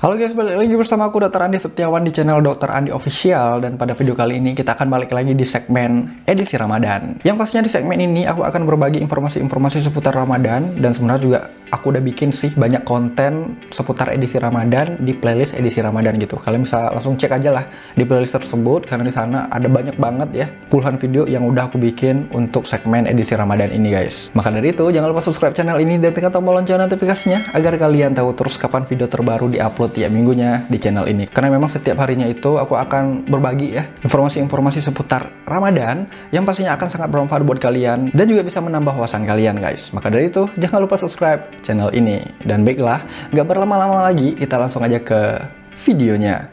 Halo guys, balik lagi bersama aku Dr. Andi Setiawan di channel Dr. Andi Official. Dan pada video kali ini kita akan balik lagi di segmen edisi Ramadan. Yang pastinya di segmen ini aku akan berbagi informasi-informasi seputar Ramadan. Dan sebenarnya juga aku udah bikin sih banyak konten seputar edisi Ramadan di playlist edisi Ramadan gitu. Kalian bisa langsung cek aja lah di playlist tersebut, karena di sana ada banyak banget ya puluhan video yang udah aku bikin untuk segmen edisi Ramadan ini guys. Maka dari itu jangan lupa subscribe channel ini dan tekan tombol lonceng notifikasinya agar kalian tahu terus kapan video terbaru diupload tiap minggunya di channel ini. Karena memang setiap harinya itu aku akan berbagi ya informasi-informasi seputar Ramadan yang pastinya akan sangat bermanfaat buat kalian dan juga bisa menambah wawasan kalian guys. Maka dari itu jangan lupa subscribe channel ini. Dan baiklah, gak berlama-lama lagi, kita langsung aja ke videonya.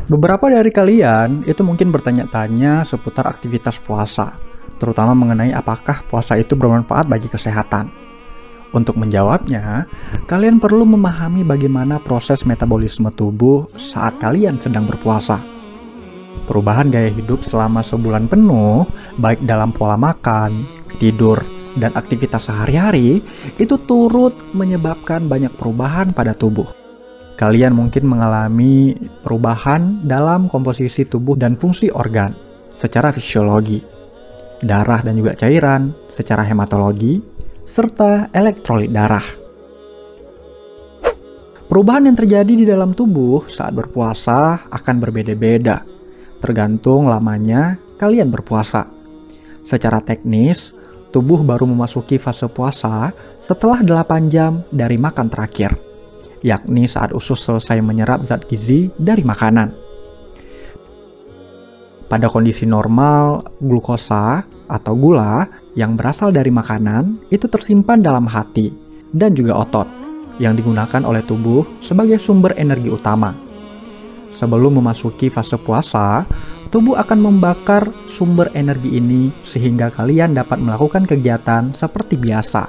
Beberapa dari kalian itu mungkin bertanya-tanya seputar aktivitas puasa, terutama mengenai apakah puasa itu bermanfaat bagi kesehatan. Untuk menjawabnya, kalian perlu memahami bagaimana proses metabolisme tubuh saat kalian sedang berpuasa. Perubahan gaya hidup selama sebulan penuh, baik dalam pola makan, tidur, dan aktivitas sehari-hari, itu turut menyebabkan banyak perubahan pada tubuh. Kalian mungkin mengalami perubahan dalam komposisi tubuh dan fungsi organ secara fisiologi, darah dan juga cairan secara hematologi, serta elektrolit darah. Perubahan yang terjadi di dalam tubuh saat berpuasa akan berbeda-beda, tergantung lamanya kalian berpuasa. Secara teknis, tubuh baru memasuki fase puasa setelah 8 jam dari makan terakhir, yakni saat usus selesai menyerap zat gizi dari makanan. Pada kondisi normal, glukosa atau gula yang berasal dari makanan itu tersimpan dalam hati dan juga otot yang digunakan oleh tubuh sebagai sumber energi utama. Sebelum memasuki fase puasa, tubuh akan membakar sumber energi ini sehingga kalian dapat melakukan kegiatan seperti biasa.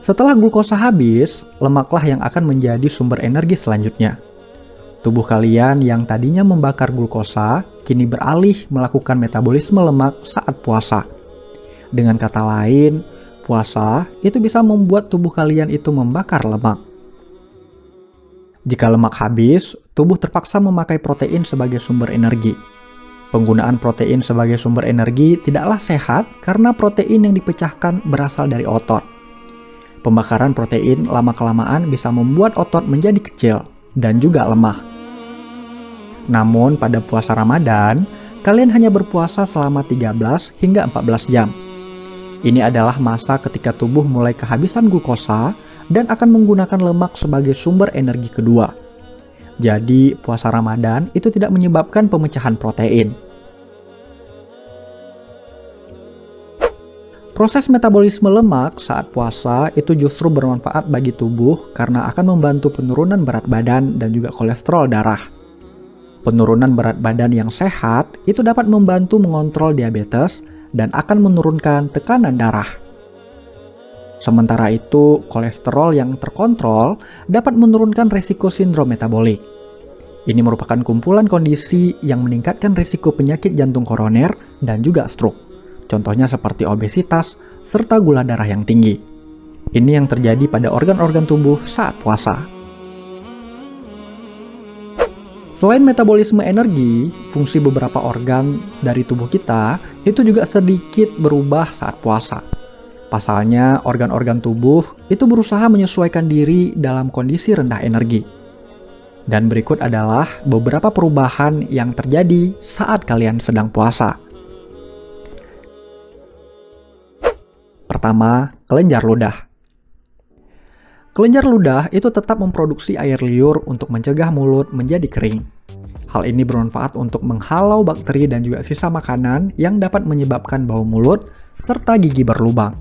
Setelah glukosa habis, lemaklah yang akan menjadi sumber energi selanjutnya. Tubuh kalian yang tadinya membakar glukosa, kini beralih melakukan metabolisme lemak saat puasa. Dengan kata lain, puasa itu bisa membuat tubuh kalian itu membakar lemak. Jika lemak habis, tubuh terpaksa memakai protein sebagai sumber energi. Penggunaan protein sebagai sumber energi tidaklah sehat karena protein yang dipecahkan berasal dari otot. Pembakaran protein lama-kelamaan bisa membuat otot menjadi kecil dan juga lemah. Namun pada puasa Ramadan, kalian hanya berpuasa selama 13 hingga 14 jam. Ini adalah masa ketika tubuh mulai kehabisan glukosa dan akan menggunakan lemak sebagai sumber energi kedua. Jadi, puasa Ramadan itu tidak menyebabkan pemecahan protein. Proses metabolisme lemak saat puasa itu justru bermanfaat bagi tubuh karena akan membantu penurunan berat badan dan juga kolesterol darah. Penurunan berat badan yang sehat itu dapat membantu mengontrol diabetes dan akan menurunkan tekanan darah. Sementara itu, kolesterol yang terkontrol dapat menurunkan risiko sindrom metabolik. Ini merupakan kumpulan kondisi yang meningkatkan risiko penyakit jantung koroner dan juga stroke. Contohnya seperti obesitas serta gula darah yang tinggi. Ini yang terjadi pada organ-organ tubuh saat puasa. Selain metabolisme energi, fungsi beberapa organ dari tubuh kita itu juga sedikit berubah saat puasa. Pasalnya, organ-organ tubuh itu berusaha menyesuaikan diri dalam kondisi rendah energi. Dan berikut adalah beberapa perubahan yang terjadi saat kalian sedang puasa. Pertama, kelenjar ludah. Kelenjar ludah itu tetap memproduksi air liur untuk mencegah mulut menjadi kering. Hal ini bermanfaat untuk menghalau bakteri dan juga sisa makanan yang dapat menyebabkan bau mulut serta gigi berlubang.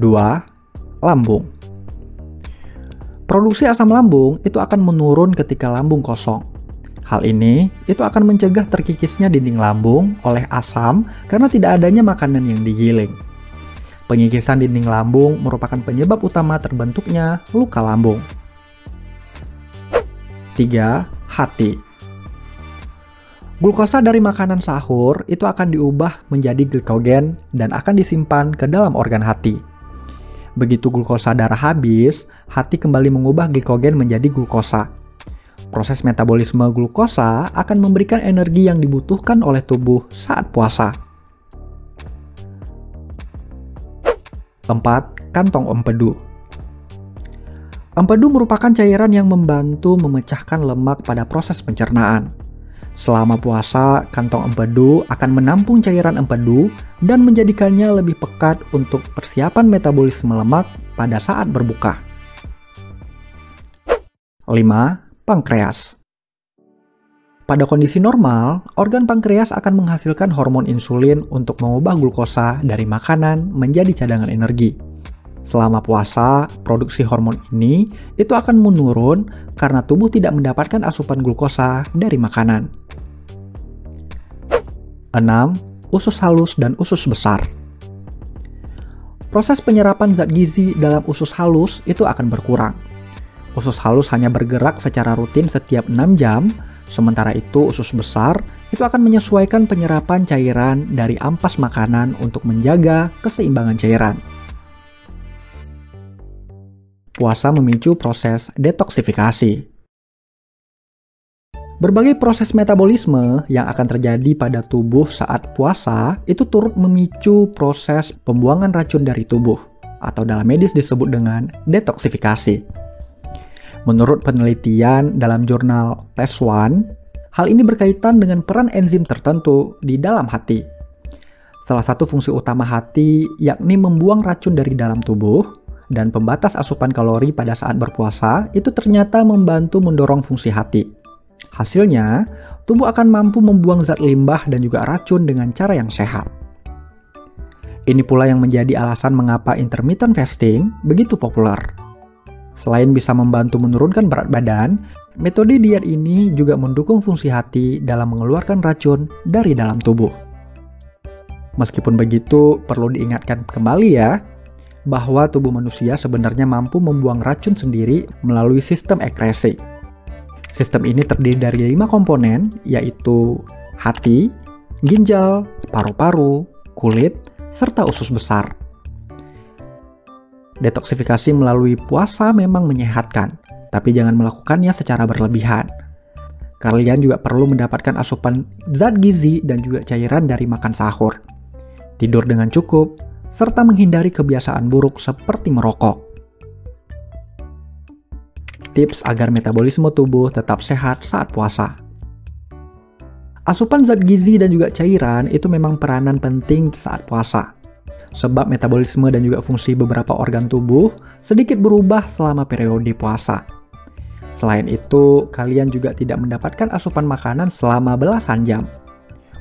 2. Lambung. Produksi asam lambung itu akan menurun ketika lambung kosong. Hal ini itu akan mencegah terkikisnya dinding lambung oleh asam karena tidak adanya makanan yang digiling. Pengikisan dinding lambung merupakan penyebab utama terbentuknya luka lambung. 3. Hati. Glukosa dari makanan sahur itu akan diubah menjadi glikogen dan akan disimpan ke dalam organ hati. Begitu glukosa darah habis, hati kembali mengubah glikogen menjadi glukosa. Proses metabolisme glukosa akan memberikan energi yang dibutuhkan oleh tubuh saat puasa. 4. Kantong empedu. Empedu merupakan cairan yang membantu memecahkan lemak pada proses pencernaan. Selama puasa, kantong empedu akan menampung cairan empedu dan menjadikannya lebih pekat untuk persiapan metabolisme lemak pada saat berbuka. 5. Pankreas. Pada kondisi normal, organ pankreas akan menghasilkan hormon insulin untuk mengubah glukosa dari makanan menjadi cadangan energi. Selama puasa, produksi hormon ini itu akan menurun karena tubuh tidak mendapatkan asupan glukosa dari makanan. 6. Usus halus dan usus besar. Proses penyerapan zat gizi dalam usus halus itu akan berkurang. Usus halus hanya bergerak secara rutin setiap 6 jam, sementara itu usus besar itu akan menyesuaikan penyerapan cairan dari ampas makanan untuk menjaga keseimbangan cairan. Puasa memicu proses detoksifikasi. Berbagai proses metabolisme yang akan terjadi pada tubuh saat puasa itu turut memicu proses pembuangan racun dari tubuh, atau dalam medis disebut dengan detoksifikasi. Menurut penelitian dalam jurnal PLOS ONE, hal ini berkaitan dengan peran enzim tertentu di dalam hati. Salah satu fungsi utama hati yakni membuang racun dari dalam tubuh, dan pembatas asupan kalori pada saat berpuasa itu ternyata membantu mendorong fungsi hati. Hasilnya, tubuh akan mampu membuang zat limbah dan juga racun dengan cara yang sehat. Ini pula yang menjadi alasan mengapa intermittent fasting begitu populer. Selain bisa membantu menurunkan berat badan, metode diet ini juga mendukung fungsi hati dalam mengeluarkan racun dari dalam tubuh. Meskipun begitu, perlu diingatkan kembali ya, bahwa tubuh manusia sebenarnya mampu membuang racun sendiri melalui sistem ekskresi. Sistem ini terdiri dari 5 komponen, yaitu hati, ginjal, paru-paru, kulit, serta usus besar. Detoksifikasi melalui puasa memang menyehatkan, tapi jangan melakukannya secara berlebihan. Kalian juga perlu mendapatkan asupan zat gizi dan juga cairan dari makan sahur. Tidur dengan cukup, serta menghindari kebiasaan buruk seperti merokok. Tips agar metabolisme tubuh tetap sehat saat puasa. Asupan zat gizi dan juga cairan itu memang peranan penting saat puasa. Sebab metabolisme dan juga fungsi beberapa organ tubuh sedikit berubah selama periode puasa. Selain itu, kalian juga tidak mendapatkan asupan makanan selama belasan jam.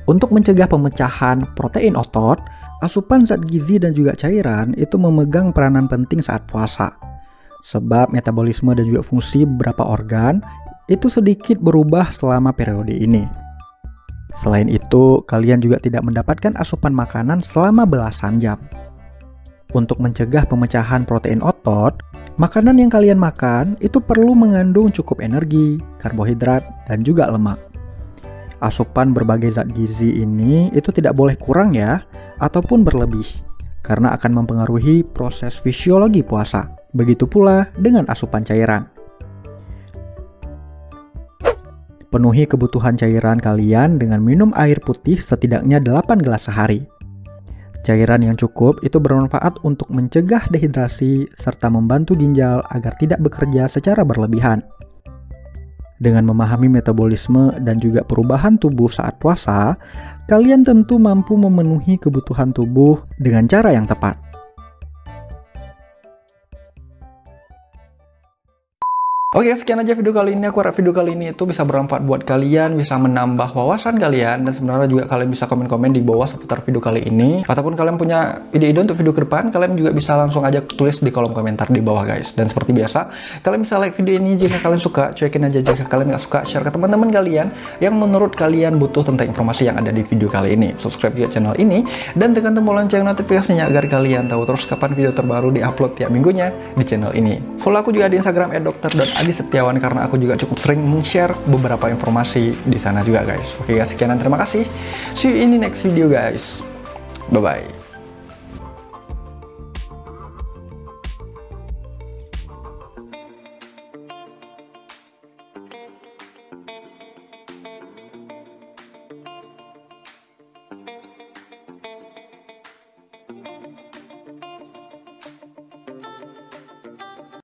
Untuk mencegah pemecahan protein otot, asupan zat gizi dan juga cairan itu memegang peranan penting saat puasa. Sebab metabolisme dan juga fungsi beberapa organ itu sedikit berubah selama periode ini. Selain itu, kalian juga tidak mendapatkan asupan makanan selama belasan jam. Untuk mencegah pemecahan protein otot, makanan yang kalian makan itu perlu mengandung cukup energi, karbohidrat, dan juga lemak. Asupan berbagai zat gizi ini itu tidak boleh kurang ya, ataupun berlebih, karena akan mempengaruhi proses fisiologi puasa. Begitu pula dengan asupan cairan. Penuhi kebutuhan cairan kalian dengan minum air putih setidaknya 8 gelas sehari. Cairan yang cukup itu bermanfaat untuk mencegah dehidrasi serta membantu ginjal agar tidak bekerja secara berlebihan. Dengan memahami metabolisme dan juga perubahan tubuh saat puasa, kalian tentu mampu memenuhi kebutuhan tubuh dengan cara yang tepat. Oke, sekian aja video kali ini. Aku harap video kali ini itu bisa bermanfaat buat kalian, bisa menambah wawasan kalian, dan sebenarnya juga kalian bisa komen-komen di bawah seputar video kali ini. Ataupun kalian punya ide-ide untuk video ke depan, kalian juga bisa langsung aja tulis di kolom komentar di bawah guys. Dan seperti biasa, kalian bisa like video ini jika kalian suka, cuekin aja jika kalian nggak suka, share ke teman-teman kalian yang menurut kalian butuh tentang informasi yang ada di video kali ini. Subscribe juga channel ini, dan tekan tombol lonceng notifikasinya agar kalian tahu terus kapan video terbaru diupload tiap minggunya di channel ini. Follow aku juga di Instagram @dokter.adi_setiawan karena aku juga cukup sering share beberapa informasi di sana juga guys. Oke guys, sekian dan terima kasih. See you in the next video guys. Bye bye.